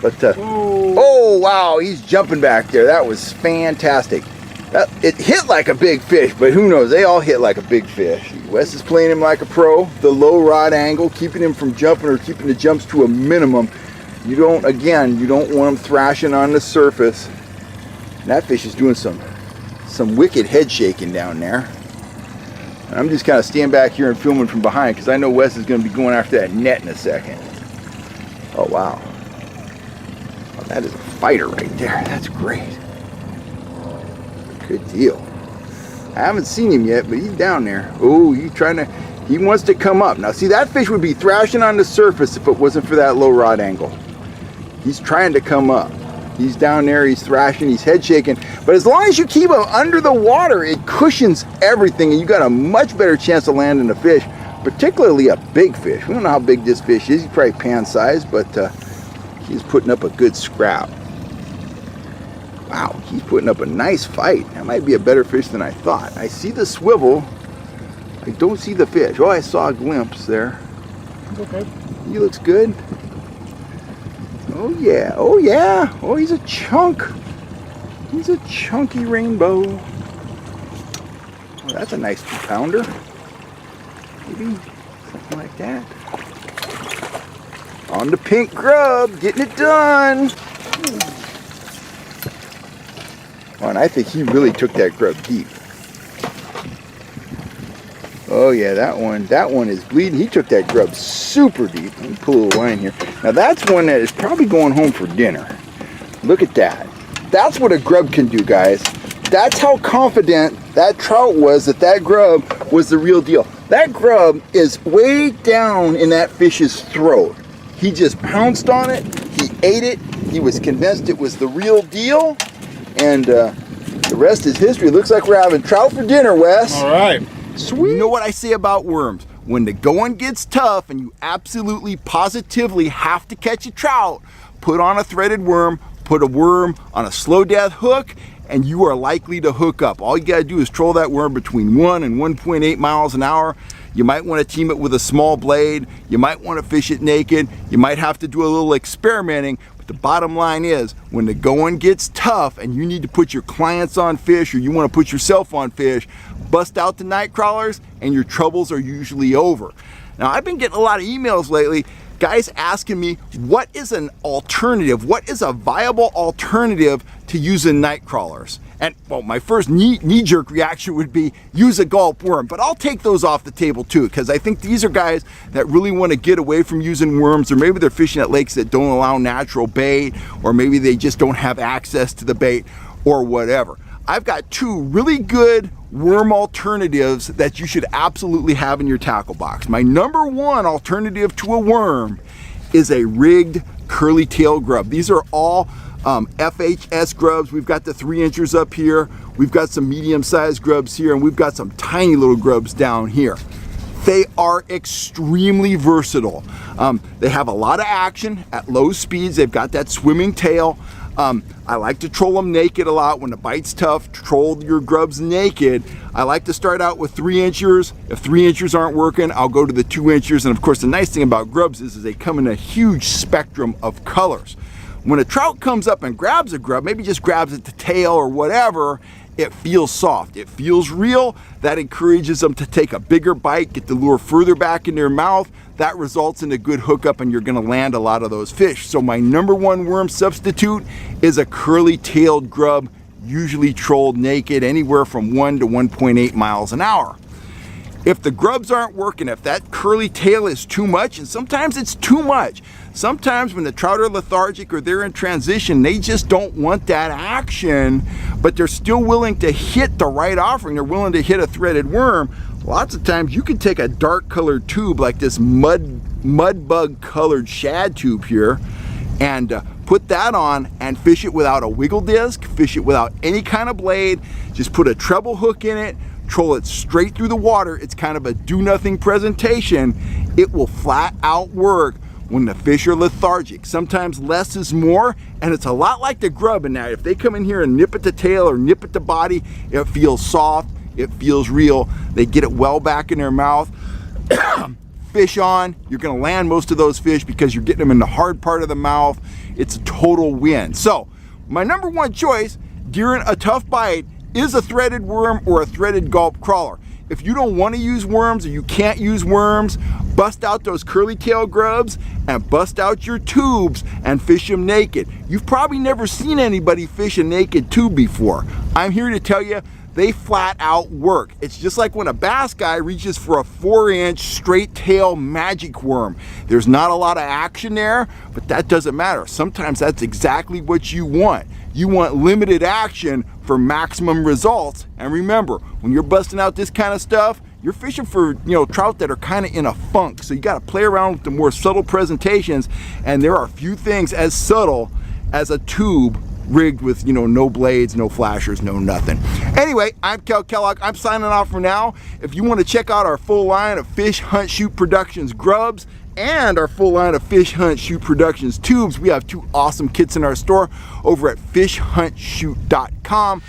But oh wow, he's jumping back there. That was fantastic. It hit like a big fish, but who knows? They all hit like a big fish. Wes is playing him like a pro. The low rod angle, keeping him from jumping or keeping the jumps to a minimum. You don't want him thrashing on the surface. And that fish is doing some wicked head shaking down there. And I'm just kind of standing back here and filming from behind because I know Wes is going to be going after that net in a second. Oh wow. Oh, that is a fighter right there. That's great. Good deal. I haven't seen him yet, but he's down there. Oh, he wants to come up. Now see, that fish would be thrashing on the surface if it wasn't for that low rod angle. He's trying to come up. He's down there, he's thrashing, he's head shaking. But as long as you keep him under the water, it cushions everything and you got a much better chance of landing a fish, particularly a big fish. We don't know how big this fish is. He's probably pan sized, but he's putting up a good scrap. Wow, he's putting up a nice fight. That might be a better fish than I thought. I see the swivel. I don't see the fish. Oh, I saw a glimpse there. Okay. He looks good. Oh yeah, oh yeah. Oh, he's a chunk. He's a chunky rainbow. Oh, that's a nice 2-pounder. Maybe something like that. On the pink grub, getting it done. Oh, and I think he really took that grub deep. Oh yeah, that one is bleeding. He took that grub super deep. Let me pull a little line here. Now that's one that is probably going home for dinner. Look at that. That's what a grub can do, guys. That's how confident that trout was that that grub was the real deal. That grub is way down in that fish's throat. He just pounced on it. He ate it. He was convinced it was the real deal. And the rest is history. Looks like we're having trout for dinner, Wes. All right. Sweet. You know what I say about worms? When the going gets tough and you absolutely positively have to catch a trout, put on a threaded worm, put a worm on a slow death hook, and you are likely to hook up. All you gotta do is troll that worm between 1 and 1.8 miles an hour. You might want to team it with a small blade. You might want to fish it naked. You might have to do a little experimenting. But the bottom line is, when the going gets tough and you need to put your clients on fish or you want to put yourself on fish, bust out the night crawlers and your troubles are usually over. Now, I've been getting a lot of emails lately, guys asking me, what is an alternative? What is a viable alternative to using night crawlers? And well, my first knee-jerk reaction would be use a gulp worm, but I'll take those off the table too, because I think these are guys that really want to get away from using worms, or maybe they're fishing at lakes that don't allow natural bait, or maybe they just don't have access to the bait, or whatever. I've got 2 really good worm alternatives that you should absolutely have in your tackle box. My number 1 alternative to a worm is a rigged curly tail grub. These are all FHS grubs. We've got the 3-inchers up here. We've got some medium-sized grubs here, and we've got some tiny little grubs down here. They are extremely versatile. They have a lot of action at low speeds. They've got that swimming tail. I like to troll them naked a lot. When the bite's tough, troll your grubs naked. I like to start out with 3-inchers. If 3-inchers aren't working, I'll go to the 2-inchers. And of course, the nice thing about grubs is they come in a huge spectrum of colors. When a trout comes up and grabs a grub, maybe just grabs at the tail or whatever, it feels soft, it feels real. That encourages them to take a bigger bite, get the lure further back in their mouth. That results in a good hookup and you're gonna land a lot of those fish. So my number 1 worm substitute is a curly-tailed grub, usually trolled naked, anywhere from 1 to 1.8 miles an hour. If the grubs aren't working, if that curly tail is too much, and sometimes it's too much, sometimes when the trout are lethargic or they're in transition, they just don't want that action, but they're still willing to hit the right offering. They're willing to hit a threaded worm. Lots of times you can take a dark colored tube like this mud bug colored shad tube here and put that on and fish it without a wiggle disc, fish it without any kind of blade, just put a treble hook in it, troll it straight through the water. It's kind of a do-nothing presentation. It will flat out work when the fish are lethargic. Sometimes less is more, and it's a lot like the grub in that if they come in here and nip at the tail or nip at the body, it feels soft, it feels real. They get it well back in their mouth. fish on, you're gonna land most of those fish because you're getting them in the hard part of the mouth. It's a total win. So my number one choice during a tough bite is a threaded worm or a threaded gulp crawler. If you don't want to use worms or you can't use worms, bust out those curly tail grubs and bust out your tubes and fish them naked. You've probably never seen anybody fish a naked tube before. I'm here to tell you, they flat out work. It's just like when a bass guy reaches for a 4-inch straight tail magic worm. There's not a lot of action there, but that doesn't matter. Sometimes that's exactly what you want. You want limited action for maximum results. And remember, when you're busting out this kind of stuff, you're fishing for, trout that are kind of in a funk. So you got to play around with the more subtle presentations, and there are few things as subtle as a tube rigged with, no blades, no flashers, no nothing. Anyway, I'm Kel Kellogg. I'm signing off for now. If you want to check out our full line of Fish Hunt Shoot Productions grubs and our full line of Fish Hunt Shoot Productions tubes, we have 2 awesome kits in our store over at fishhuntshoot.com.